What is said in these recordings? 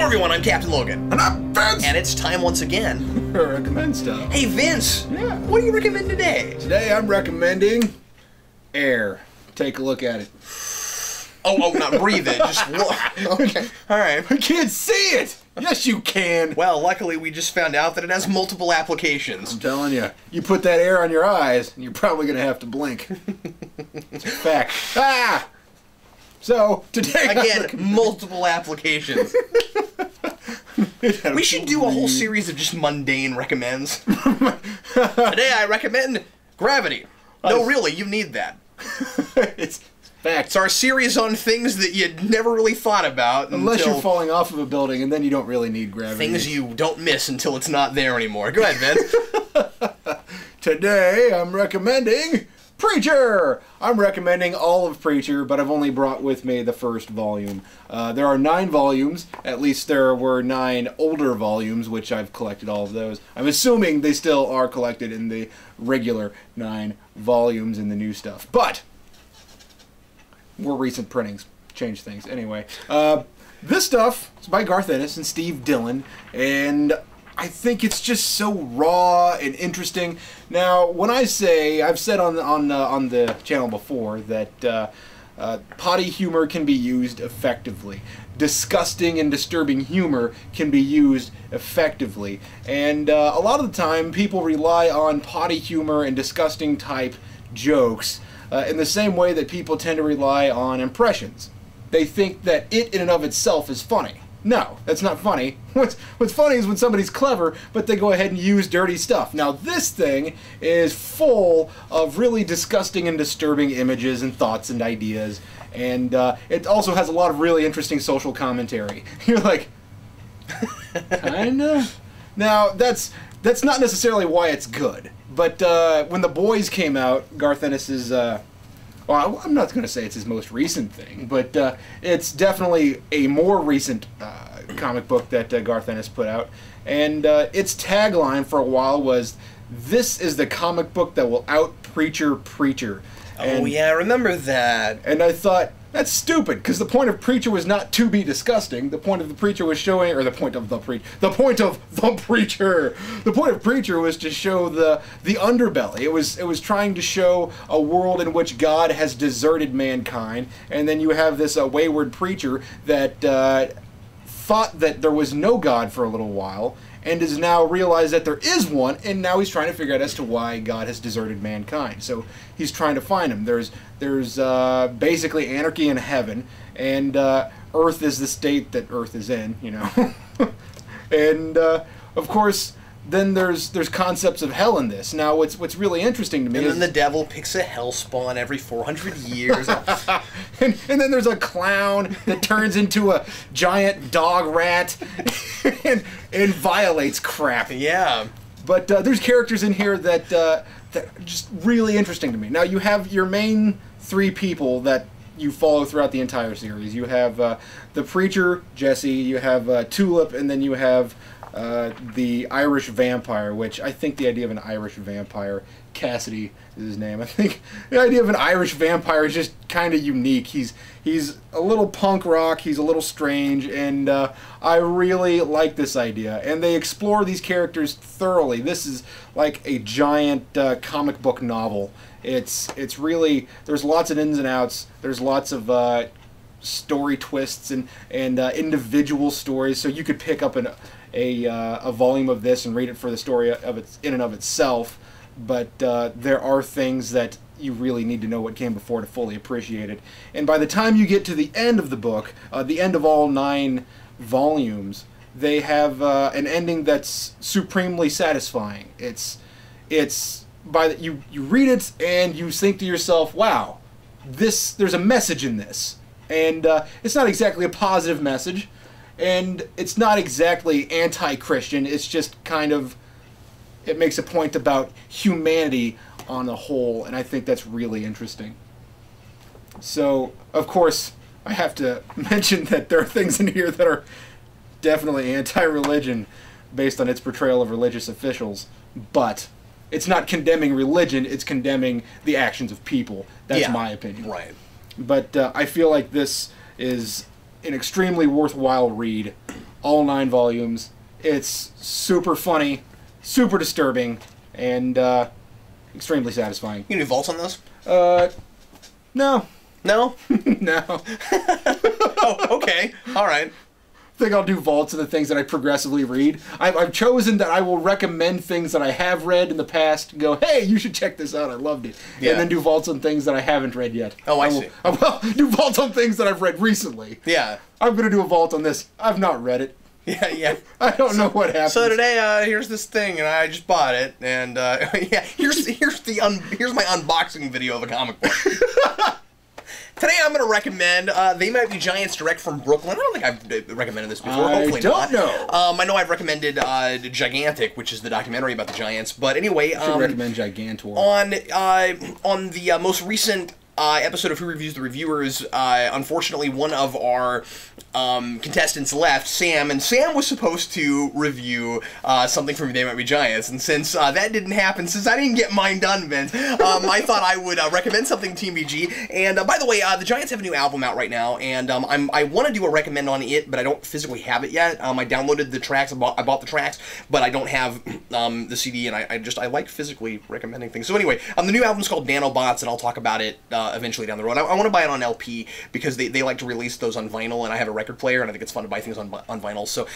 everyone, I'm Captain Logan. And I'm Vince! And it's time once again. Recommend stuff. Hey Vince! Yeah. What do you recommend today? Today I'm recommending Air. Take a look at it. Oh, not breathe it, just look. Okay, alright. I can't see it! Yes, you can! Well, luckily we just found out that it has multiple applications. I'm telling you, you put that air on your eyes, and you're probably gonna have to blink. It's a fact. Ah! So, today again, multiple applications. We should do a whole series of just mundane recommends. Today I recommend gravity. No, really, you need that. It's fact. It's our series on things that you never really thought about Unless you're falling off of a building, and then you don't really need gravity. Things you don't miss until it's not there anymore. Go ahead, Vince. Today I'm recommending Preacher! I'm recommending all of Preacher, but I've only brought with me the first volume. There are 9 volumes. At least there were 9 older volumes, which I've collected all of those. I'm assuming they still are collected in the regular 9 volumes in the new stuff. But more recent printings change things. Anyway, this stuff is by Garth Ennis and Steve Dillon, and I think it's just so raw and interesting. Now, when I say, I've said on the channel before that potty humor can be used effectively. Disgusting and disturbing humor can be used effectively. And a lot of the time, people rely on potty humor and disgusting type jokes in the same way that people tend to rely on impressions. They think that it in and of itself is funny. No, that's not funny. What's funny is when somebody's clever, but they go ahead and use dirty stuff. Now this thing is full of really disgusting and disturbing images and thoughts and ideas, and it also has a lot of really interesting social commentary. You're like, kinda? Now that's not necessarily why it's good, but when The Boys came out, Garth Ennis's well, I'm not going to say it's his most recent thing, but it's definitely a more recent comic book that Garth Ennis put out. And its tagline for a while was, "This is the comic book that will out-preacher Preacher." And, oh yeah, I remember that. And I thought, that's stupid, because the point of Preacher was not to be disgusting. The point of the Preacher was showing, or the point of the Preacher was to show the underbelly. It was trying to show a world in which God has deserted mankind, and then you have this wayward preacher that thought that there was no God for a little while, and has now realized that there is one, and now he's trying to figure out as to why God has deserted mankind. So he's trying to find him. There's basically anarchy in heaven, and Earth is the state that Earth is in, you know. And of course, then there's concepts of hell in this. Now, what's really interesting to me is... And then the devil picks a hell spawn every 400 years. and then there's a clown that turns into a giant dog rat and violates crap. Yeah. But there's characters in here that are just really interesting to me. Now, you have your main 3 people that you follow throughout the entire series. You have the Preacher, Jesse, you have Tulip, and then you have the Irish vampire, which I think the idea of an Irish vampire, Cassidy is his name, I think the idea of an Irish vampire is just kind of unique. He's a little punk rock, he's a little strange, and I really like this idea. And they explore these characters thoroughly. This is like a giant comic book novel. It's really, there's lots of ins and outs, there's lots of story twists and individual stories, so you could pick up a volume of this and read it for the story of its in and of itself, but there are things that you really need to know what came before to fully appreciate it. And by the time you get to the end of the book, the end of all 9 volumes, they have an ending that's supremely satisfying. You read it and you think to yourself, wow, there's a message in this. And it's not exactly a positive message, and it's not exactly anti-Christian. It's just kind of, it makes a point about humanity on the whole, and I think that's really interesting. So, of course, I have to mention that there are things in here that are definitely anti-religion based on its portrayal of religious officials, but it's not condemning religion, it's condemning the actions of people. That's my opinion. Right. But I feel like this is an extremely worthwhile read all 9 volumes. It's super funny, super disturbing, and extremely satisfying. You can do vaults on those? No. No? No. Oh, okay. All right. I think I'll do vaults of the things that I progressively read. I've chosen that I will recommend things that I have read in the past and go, hey, you should check this out, I loved it. Yeah. And then do vaults on things that I haven't read yet. Oh, I see. I will do vaults on things that I've read recently. Yeah. I'm going to do a vault on this. I've not read it. Yeah, yeah. I don't know what happened. So today, here's this thing, and I just bought it, and yeah, here's my unboxing video of a comic book. Today I'm going to recommend They Might Be Giants direct from Brooklyn. I don't think I've recommended this before. Hopefully not. I know I've recommended Gigantic, which is the documentary about the Giants. But anyway, I should recommend Gigantor. On the most recent episode of Who Reviews the Reviewers, unfortunately one of our contestants left, Sam, and Sam was supposed to review something from They Might Be Giants, and since that didn't happen, since I didn't get mine done, Vince, I thought I would recommend something to Team BG. And by the way, the Giants have a new album out right now, and I want to do a recommend on it, but I don't physically have it yet. I downloaded the tracks, I bought the tracks, but I don't have the CD, and I like physically recommending things. So anyway, the new album's called Nanobots, and I'll talk about it eventually down the road. I want to buy it on LP because they like to release those on vinyl, and I have a record player, and I think it's fun to buy things on vinyl. So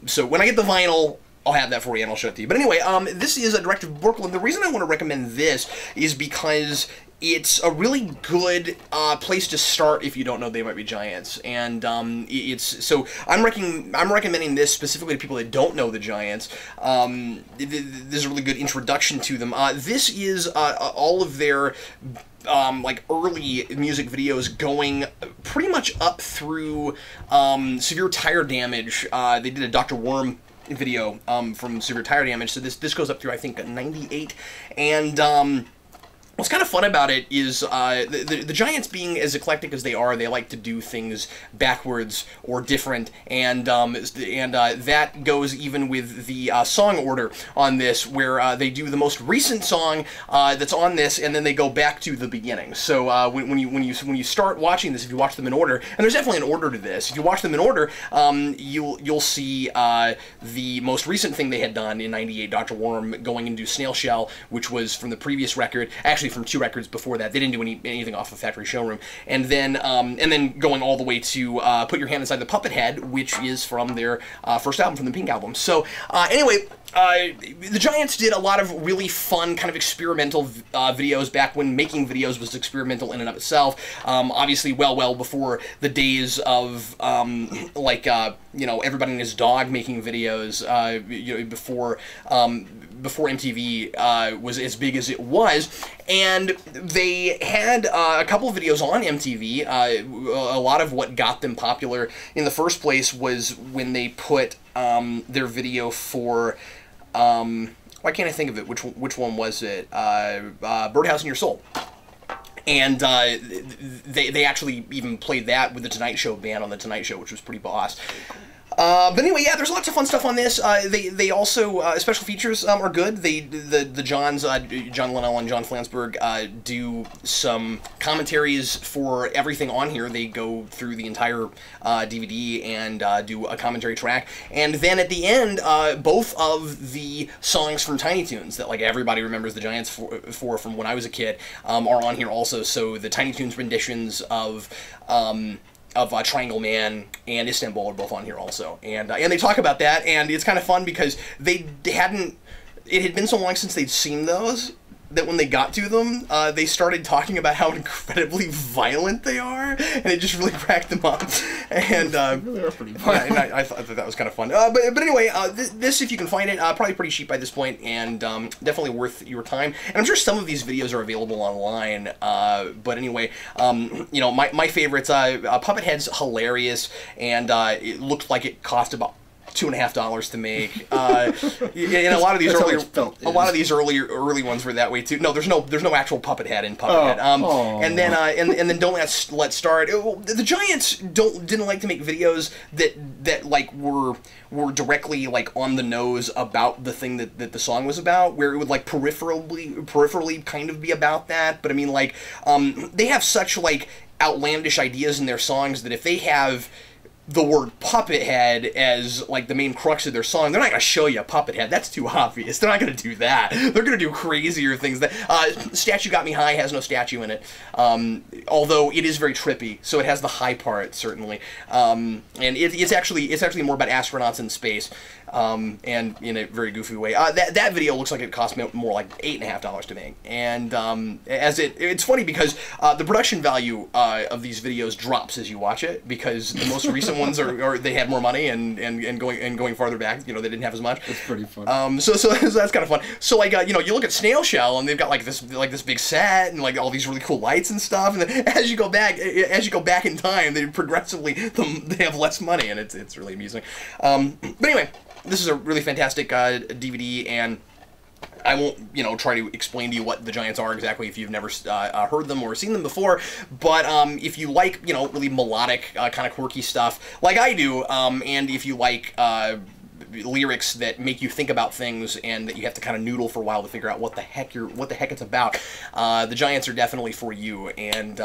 so when I get the vinyl, I'll have that for you, and I'll show it to you. But anyway, this is a direct from Brooklyn. The reason I want to recommend this is because it's a really good place to start if you don't know They Might Be Giants, and I'm recommending this specifically to people that don't know the Giants. This is a really good introduction to them. This is all of their like early music videos going pretty much up through Severe Tire Damage. They did a Dr. Worm video from Severe Tire Damage, so this goes up through, I think, 98, and what's kind of fun about it is the Giants, being as eclectic as they are, they like to do things backwards or different, and that goes even with the song order on this, where they do the most recent song that's on this, and then they go back to the beginning. So when you start watching this, if you watch them in order, and there's definitely an order to this, if you watch them in order, you'll see the most recent thing they had done in '98, Dr. Worm, going into Snail Shell, which was from the previous record. Actually, from 2 records before that. They didn't do anything off of Factory Showroom. And then going all the way to Put Your Hand Inside the Puppet Head, which is from their first album, from the Pink Album. So anyway, the Giants did a lot of really fun, kind of experimental videos back when making videos was experimental in and of itself. Obviously, well before the days of Everybody and His Dog making videos. Before MTV was as big as it was, and they had a couple of videos on MTV. A lot of what got them popular in the first place was when they put their video for why can't I think of it? Which one was it? Birdhouse in Your Soul. And they actually even played that with the Tonight Show band on the Tonight Show, which was pretty boss. But anyway, yeah, there's lots of fun stuff on this. They also special features are good. The Johns, John Linnell and John Flansburgh, do some commentaries for everything on here. They go through the entire DVD and do a commentary track. And then at the end, both of the songs from Tiny Toons that like everybody remembers the Giants for from when I was a kid are on here also. So the Tiny Toons renditions of Triangle Man and Istanbul are both on here also, and they talk about that, and it's kind of fun because it had been so long since they'd seen those that when they got to them, they started talking about how incredibly violent they are, and it just really cracked them up. And They are pretty fun. yeah, and I thought that was kind of fun. But anyway, this, if you can find it, probably pretty cheap by this point, and definitely worth your time. And I'm sure some of these videos are available online. But anyway, my favorites, Puppet Head's hilarious, and it looked like it cost about $2.50 to make. And a lot of these early ones were that way too. No, there's no actual puppet head in Puppet Head. And then Don't Let's Start. The Giants didn't like to make videos that like were directly like on the nose about the thing that the song was about, where it would like peripherally kind of be about that. But I mean, like they have such like outlandish ideas in their songs that if they have the word puppet head as like the main crux of their song. They're not going to show you a puppet head. That's too obvious. They're not going to do that. They're going to do crazier things. That Statue Got Me High has no statue in it, although it is very trippy. So it has the high part certainly, and it's actually more about astronauts in space, and in a very goofy way. That video looks like it cost me more like $8.50 to make, and it's funny because the production value of these videos drops as you watch it, because the most recent ones are they had more money and going farther back, they didn't have as much. It's pretty fun. So that's kind of fun. So like you look at Snail Shell and they've got like this big set and like all these really cool lights and stuff, and then as you go back in time, they progressively they have less money, and it's really amusing. But anyway, this is a really fantastic DVD, and I won't, try to explain to you what the Giants are exactly if you've never heard them or seen them before, but if you like, really melodic, kind of quirky stuff, like I do, and if you like lyrics that make you think about things and that you have to kind of noodle for a while to figure out what the heck it's about, the Giants are definitely for you, and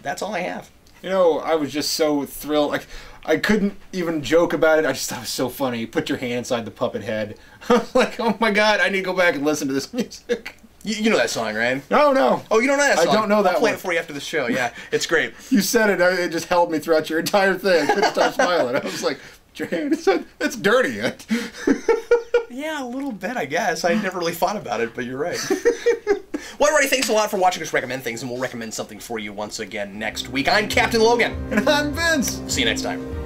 that's all I have. I was just so thrilled. Like, I couldn't even joke about it. I just thought it was so funny. Put your hand inside the puppet head. I'm like, oh my god, I need to go back and listen to this music. You know that song, right? No. Oh, you don't know that song? I don't know that I'll play one. it for you after the show. Yeah, it's great. You said it. It just held me throughout your entire thing. I couldn't stop smiling. I was like, put your hand inside. It's dirty. Yeah, a little bit, I guess. I never really thought about it, but you're right. Well, everybody, thanks a lot for watching us recommend things, and we'll recommend something for you once again next week. I'm Captain Logan. And I'm Vince. See you next time.